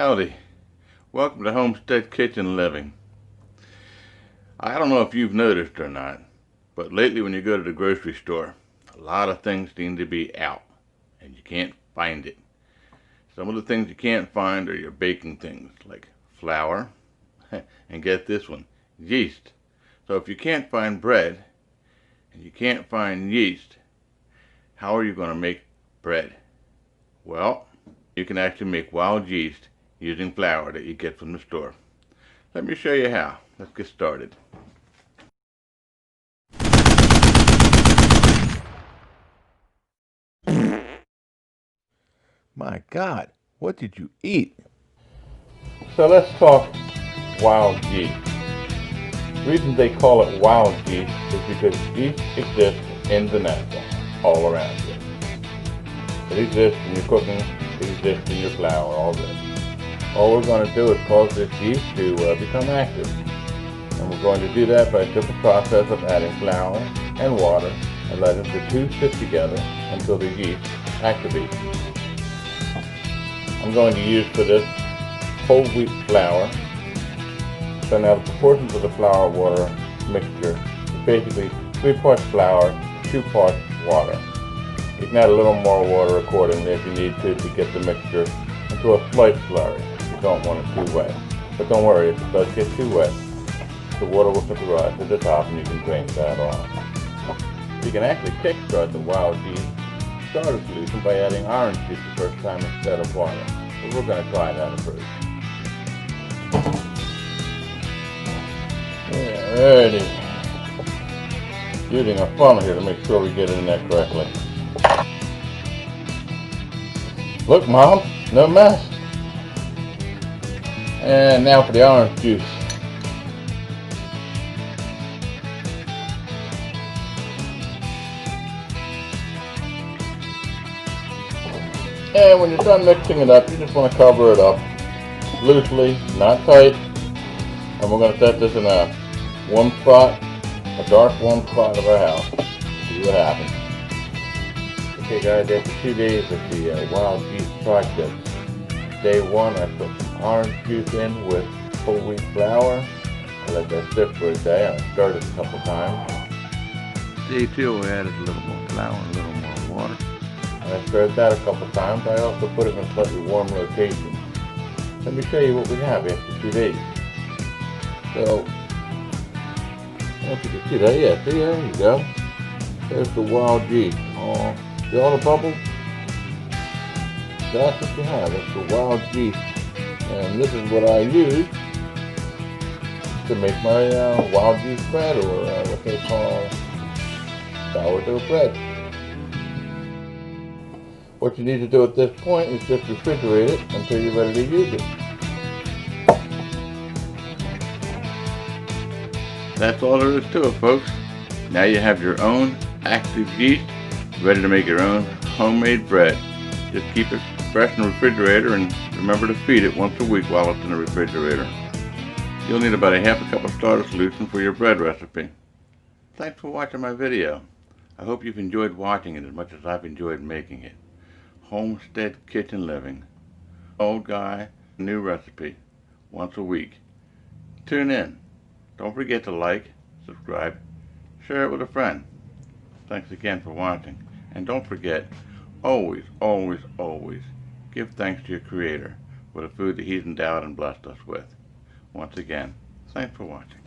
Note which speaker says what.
Speaker 1: Howdy. Welcome to Homestead Kitchen Living. I don't know if you've noticed or not, but lately when you go to the grocery store, a lot of things seem to be out and you can't find it. Some of the things you can't find are your baking things like flour and get this one, yeast. So if you can't find bread and you can't find yeast, how are you going to make bread? Well, you can actually make wild yeast using flour that you get from the store. Let me show you how. Let's get started.
Speaker 2: My God, what did you eat?
Speaker 1: So let's talk wild yeast. The reason they call it wild yeast is because yeast exists in the natural, all around you. It exists in your cooking, it exists in your flour already. All we're going to do is cause this yeast to become active. And we're going to do that by a simple process of adding flour and water and letting the two stick together until the yeast activates. I'm going to use for this whole wheat flour. So now the proportions of the flour water mixture is basically 3 parts flour, 2 parts water. You can add a little more water accordingly if you need to get the mixture into a slight slurry. You don't want it too wet. But don't worry, if it does get too wet, the water will simply rise to the top and you can drain that off. You can actually kickstart the wild yeast starter solution by adding orange juice the first time instead of water. But we're going to try that first. Yeah, there it is. Using a funnel here to make sure we get it in there correctly. Look, Mom, no mess. And now for the orange juice. And when you're done mixing it up, you just want to cover it up loosely, not tight. And we're going to set this in a warm spot, a dark warm spot of our house. See what happens. Okay guys, after 2 days of the wild yeast project, day 1 I put some orange juice in with whole wheat flour. I let that sit for a day and I stirred it a couple times. Day 2 I added a little more flour and a little more water. And I stirred that a couple times. I also put it in a slightly warm rotation. Let me show you what we have after 2 days. So, I don't know if you can see that. Yeah, see, there you go. There's the wild yeast. Oh, see all the bubbles? That's what you have. It's the wild yeast. And this is what I use to make my wild yeast bread, or what they call sourdough bread. What you need to do at this point is just refrigerate it until you're ready to use it. That's all there is to it, folks. Now you have your own active yeast ready to make your own homemade bread. Just keep it fresh in the refrigerator and remember to feed it once a week while it's in the refrigerator. You'll need about a half a cup of starter solution for your bread recipe. Thanks for watching my video. I hope you've enjoyed watching it as much as I've enjoyed making it. Homestead Kitchen Living. Old guy, new recipe, once a week. Tune in. Don't forget to like, subscribe, share it with a friend. Thanks again for watching. And don't forget, always, always, always give thanks to your Creator for the food that He's endowed and blessed us with. Once again, thanks for watching.